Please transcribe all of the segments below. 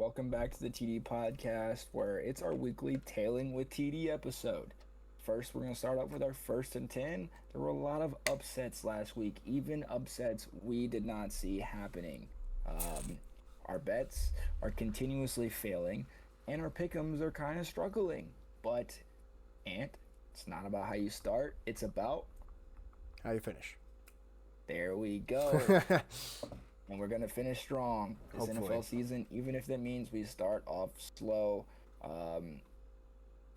Welcome back to the TD podcast, where it's our weekly Tailing with TD episode. First, we're going to start off with our first and 10. There were a lot of upsets last week, even upsets we did not see happening. Our bets are continuously failing, and our pick'ems are kind of struggling. But, Ant, it's not about how you start, it's about. How you finish. There we go. And we're going to finish strong this Hopefully. NFL season, even if that means we start off slow.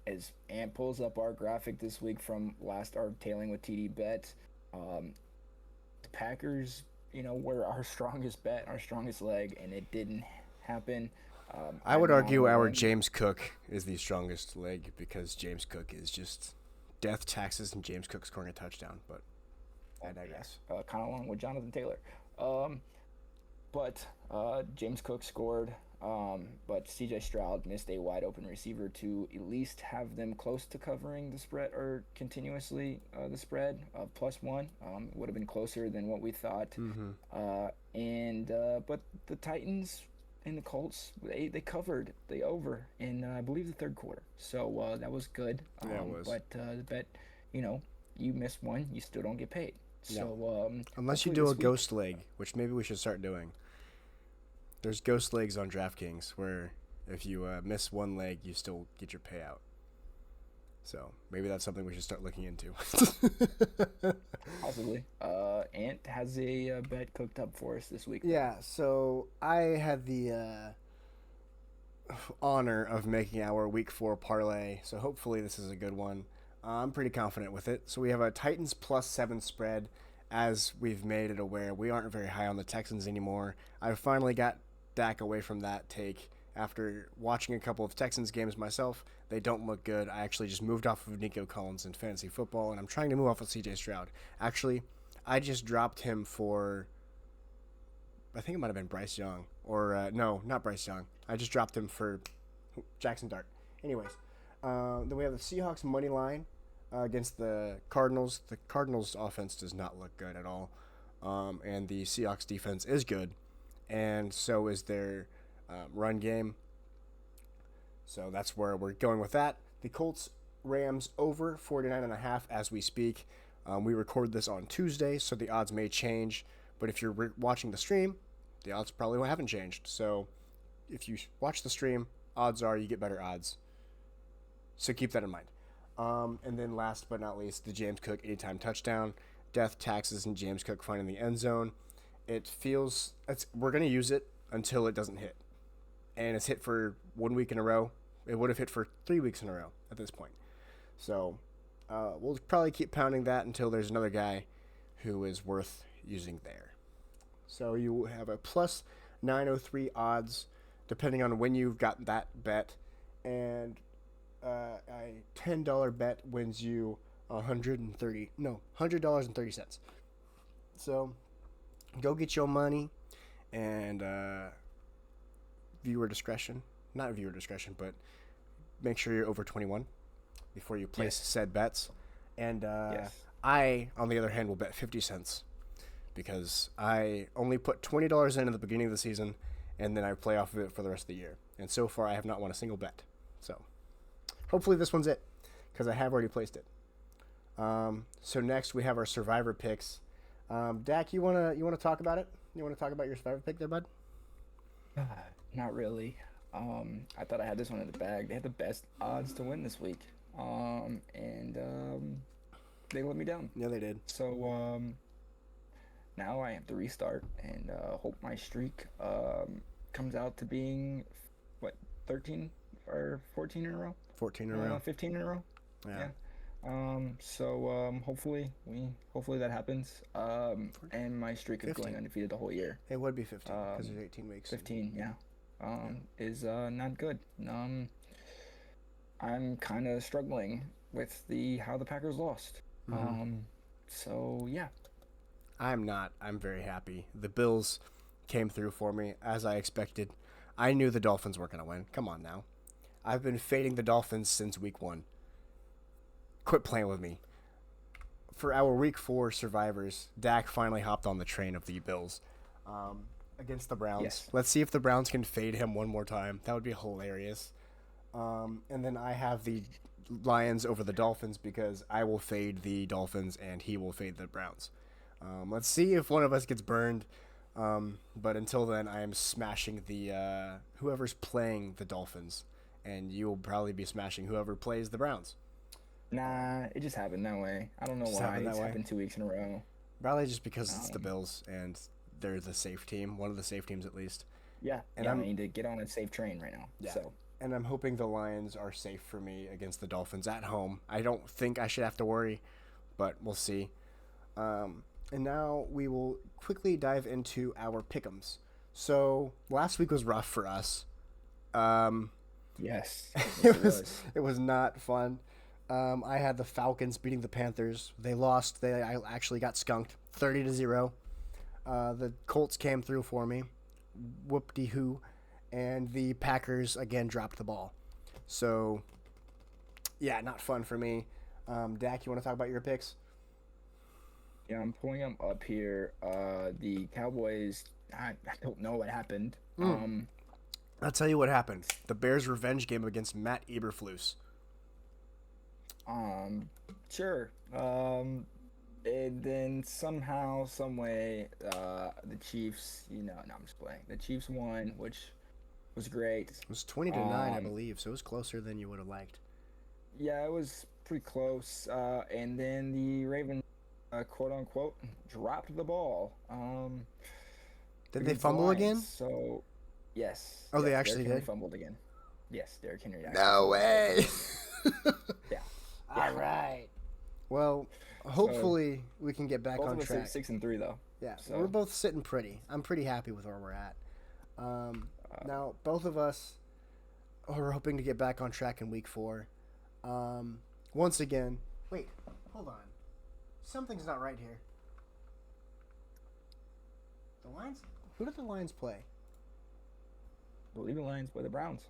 As Ant pulls up our graphic this week from our Tailing with TD bet, the Packers, were our strongest bet, our strongest leg, and it didn't happen. I would argue our James Cook is the strongest leg because James Cook is just death, taxes, and James Cook scoring a touchdown. But I digress. Kind of along with Jonathan Taylor. But James Cook scored, but C.J. Stroud missed a wide-open receiver to at least have them close to covering the spread or continuously the spread of +1. Would have been closer than what we thought. But the Titans and the Colts, they covered the over in, I believe, the third quarter. So that was good. Yeah, it was. But the bet, you miss one, you still don't get paid. So unless you do a ghost leg, which maybe we should start doing. There's ghost legs on DraftKings where if you miss one leg, you still get your payout. So maybe that's something we should start looking into. Possibly. Ant has a bet cooked up for us this week. Yeah, so I had the honor of making our Week 4 parlay, so hopefully this is a good one. I'm pretty confident with it. So we have a Titans +7 spread. As we've made it aware, we aren't very high on the Texans anymore. I finally got Dak away from that take after watching a couple of Texans games myself. They don't look good. I actually just moved off of Nico Collins in fantasy football, and I'm trying to move off of C.J. Stroud. Actually, I just dropped him for, I think it might have been Bryce Young. Or, no, not Bryce Young. I just dropped him for Jackson Dart. Anyways, then we have the Seahawks money line against the Cardinals. The Cardinals' offense does not look good at all, and the Seahawks' defense is good, and so is their run game. So that's where we're going with that. The Colts Rams over 49.5 as we speak. We record this on Tuesday, so the odds may change, but if you're watching the stream, the odds probably haven't changed. So if you watch the stream, odds are you get better odds. So keep that in mind. And then last but not least, the James Cook anytime touchdown. Death, taxes, and James Cook finding the end zone. We're going to use it until it doesn't hit. And it's hit for 1 week in a row. It would have hit for 3 weeks in a row at this point. So we'll probably keep pounding that until there's another guy who is worth using there. So you have a +903 odds depending on when you've got that bet. And a $10 bet wins you $100.30. So go get your money, and not viewer discretion, but make sure you're over 21 before you place said bets. And Yes. I, on the other hand, will bet 50 cents because I only put $20 in at the beginning of the season, and then I play off of it for the rest of the year. And so far, I have not won a single bet. So hopefully this one's it, because I have already placed it. So next we have our Survivor picks. Dak, you wanna talk about it? You wanna talk about your Survivor pick there, bud? Not really. I thought I had this one in the bag. They had the best odds to win this week. They let me down. Yeah, they did. So now I have to restart and hope my streak comes out to being 13 or 14 in a row. 14 in a row. 15 in a row. Yeah. Hopefully that happens. And my streak of 15. going undefeated the whole year. It would be 15 because there's 18 weeks. 15, yeah. Is not good. I'm kind of struggling with how the Packers lost. So yeah. I'm not. I'm very happy. The Bills came through for me as I expected. I knew the Dolphins weren't going to win. Come on now. I've been fading the Dolphins since week 1. Quit playing with me. For our week 4 survivors, Dak finally hopped on the train of the Bills. against the Browns. Yes. Let's see if the Browns can fade him one more time. That would be hilarious. And then I have the Lions over the Dolphins because I will fade the Dolphins and he will fade the Browns. Let's see if one of us gets burned. But until then, I am smashing the whoever's playing the Dolphins, and you will probably be smashing whoever plays the Browns. Nah, it just happened that way. I don't know Just why. happened that It's way. happened 2 weeks in a row. Probably just because it's the Um, Bills and they're the safe team, one of the safe teams at least. yeah, And yeah. I I'm need to get on a safe train right now. yeah, So and I'm hoping the Lions are safe for me against the Dolphins at home. I don't think I should have to worry, but we'll see. And now we will quickly dive into our pick'ems. So last week was rough for us. Um, yes, yes, it it was was. it was not fun. I had the Falcons beating the Panthers. They lost. I actually got skunked 30-0. The Colts came through for me. Whoop de hoo. And the Packers again dropped the ball. So yeah, not fun for me. Dak, you want to talk about your picks? Yeah, I'm pulling them up here. The Cowboys. I don't know what happened. Mm. I'll tell you what happened. The Bears' revenge game against Matt Eberflus. Um, sure. And then somehow, some way, the Chiefs. No, I'm just playing. The Chiefs won, which was great. It was 20-9, I Um, believe, so it was closer than you would have liked. yeah, it was pretty close. And then the Ravens, quote unquote, dropped the ball. Did they Against the fumble Lions. again? So, yes, Oh, they yes, actually Derrick Henry did? fumbled again. Yes, Derrick Henry actually No fumbled again. way. Yeah, All yeah. right. Well, So hopefully we can get back both on of us track. 6 and 3 though. Yeah, we're So, both sitting pretty. I'm pretty happy with where we're at. uh, Now, both of us are hoping to get back on track in week 4. Once again, wait, hold on. Something's not right here. The Lions? Who did the Lions play? I believe the Lions play the Browns.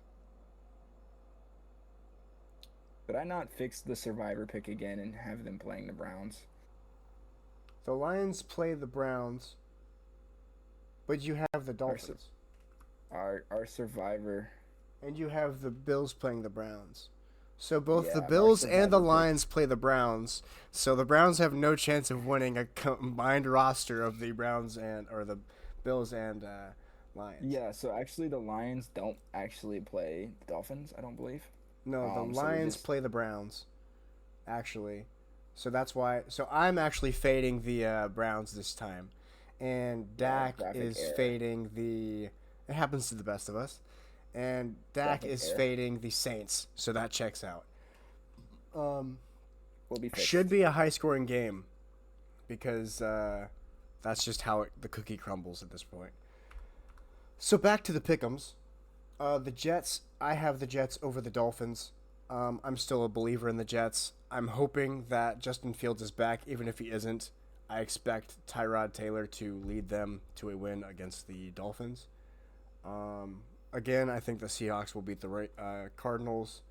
Did I not fix the survivor pick again and have them playing the Browns? The Lions play the Browns, but you have the Our sur- Dolphins. our survivor. And you have the Bills playing the Browns. So both the Yeah, our Bills and the survivor pick. Lions play the Browns. So the Browns have no chance of winning a combined roster of the Browns and or the Bills and Lions. Yeah, so actually the Lions don't actually play the Dolphins, I don't believe. No, the So we Lions just play the Browns, actually. So that's why. So I'm actually fading the Browns this time, and Dak graphic is error. fading the. It happens to the best of us, and Dak Graphic is error fading the Saints. So that checks out. will be Should fixed. be a high-scoring game, because that's just how the cookie crumbles at this point. So back to the pick'ems. The Jets. I have the Jets over the Dolphins. I'm still a believer in the Jets. I'm hoping that Justin Fields is back, even if he isn't. I expect Tyrod Taylor to lead them to a win against the Dolphins. Again, I think the Seahawks will beat the Cardinals.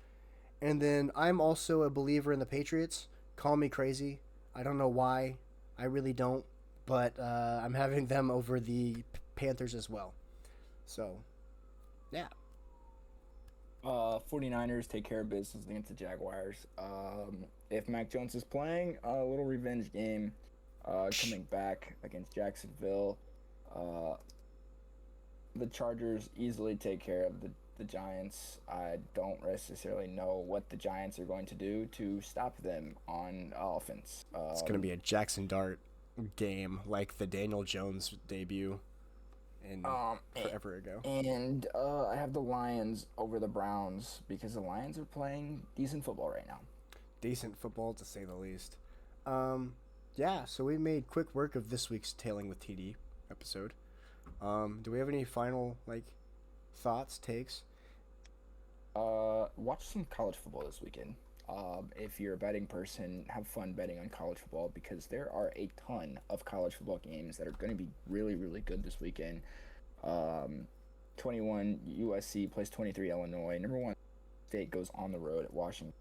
And then I'm also a believer in the Patriots. Call me crazy. I don't know why. I really don't. But I'm having them over the Panthers as well. So, yeah. 49ers take care of business against the Jaguars. If Mac Jones is playing, a little revenge game coming back against Jacksonville. Uh, the Chargers easily take care of the Giants. I don't necessarily know what the Giants are going to do to stop them on offense. It's going to be a Jackson Dart game like the Daniel Jones debut in forever ago. And I have the Lions over the Browns because the Lions are playing decent football right now. Decent football, to say the least. Yeah, so we made quick work of this week's Tailing with TD episode. Do we have any final thoughts, takes? Watch some college football this weekend. If you're a betting person, have fun betting on college football because there are a ton of college football games that are going to be really, really good this weekend. 21 USC plays 23 Illinois. Number 1 State goes on the road at Washington.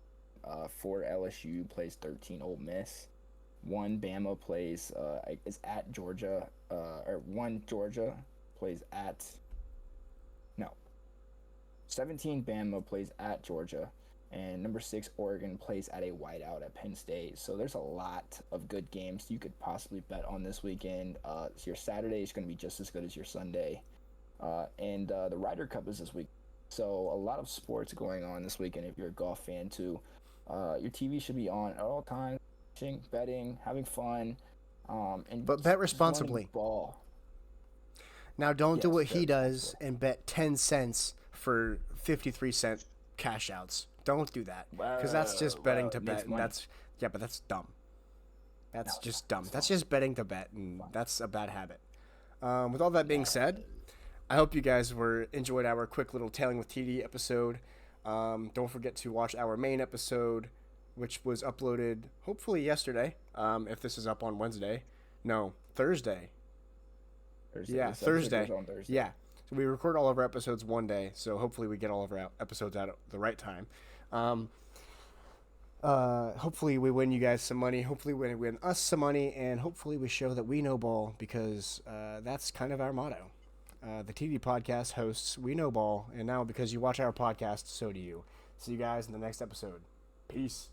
4 LSU plays 13 Ole Miss. 1 Bama plays is at Georgia. Or 1 Georgia plays at no 17 Bama plays at Georgia, and number 6 Oregon plays at a whiteout at Penn State. So there's a lot of good games you could possibly bet on this weekend. Your Saturday is going to be just as good as your Sunday, and the Ryder Cup is this week. So a lot of sports going on this weekend. If you're a golf fan too, your TV should be on at all times, watching, betting, having fun, and But bet just learning responsibly. ball. Now, don't do Yes, what bet he does responsibly. and bet 10 cents for 53-cent cash outs. Don't do that. Because that's just betting to It makes bet. And money. yeah, but that's dumb. That's No, just dumb. it's That's fun. just betting to bet, and Fun. that's a bad habit. With all that being Yeah. said, I hope you guys enjoyed our quick little Tailing with TD episode. Don't forget to watch our main episode, which was uploaded hopefully yesterday. If this is up on Wednesday, no, Thursday. Thursday. Yeah, This episode Thursday. goes on Thursday. Yeah. So we record all of our episodes one day, so hopefully we get all of our episodes out at the right time. Hopefully we win you guys some money. Hopefully we win us some money, and hopefully we show that we know ball, because that's kind of our motto. The TD podcast hosts We Know Ball, and now because you watch our podcast, so do you. See you guys in the next episode. Peace.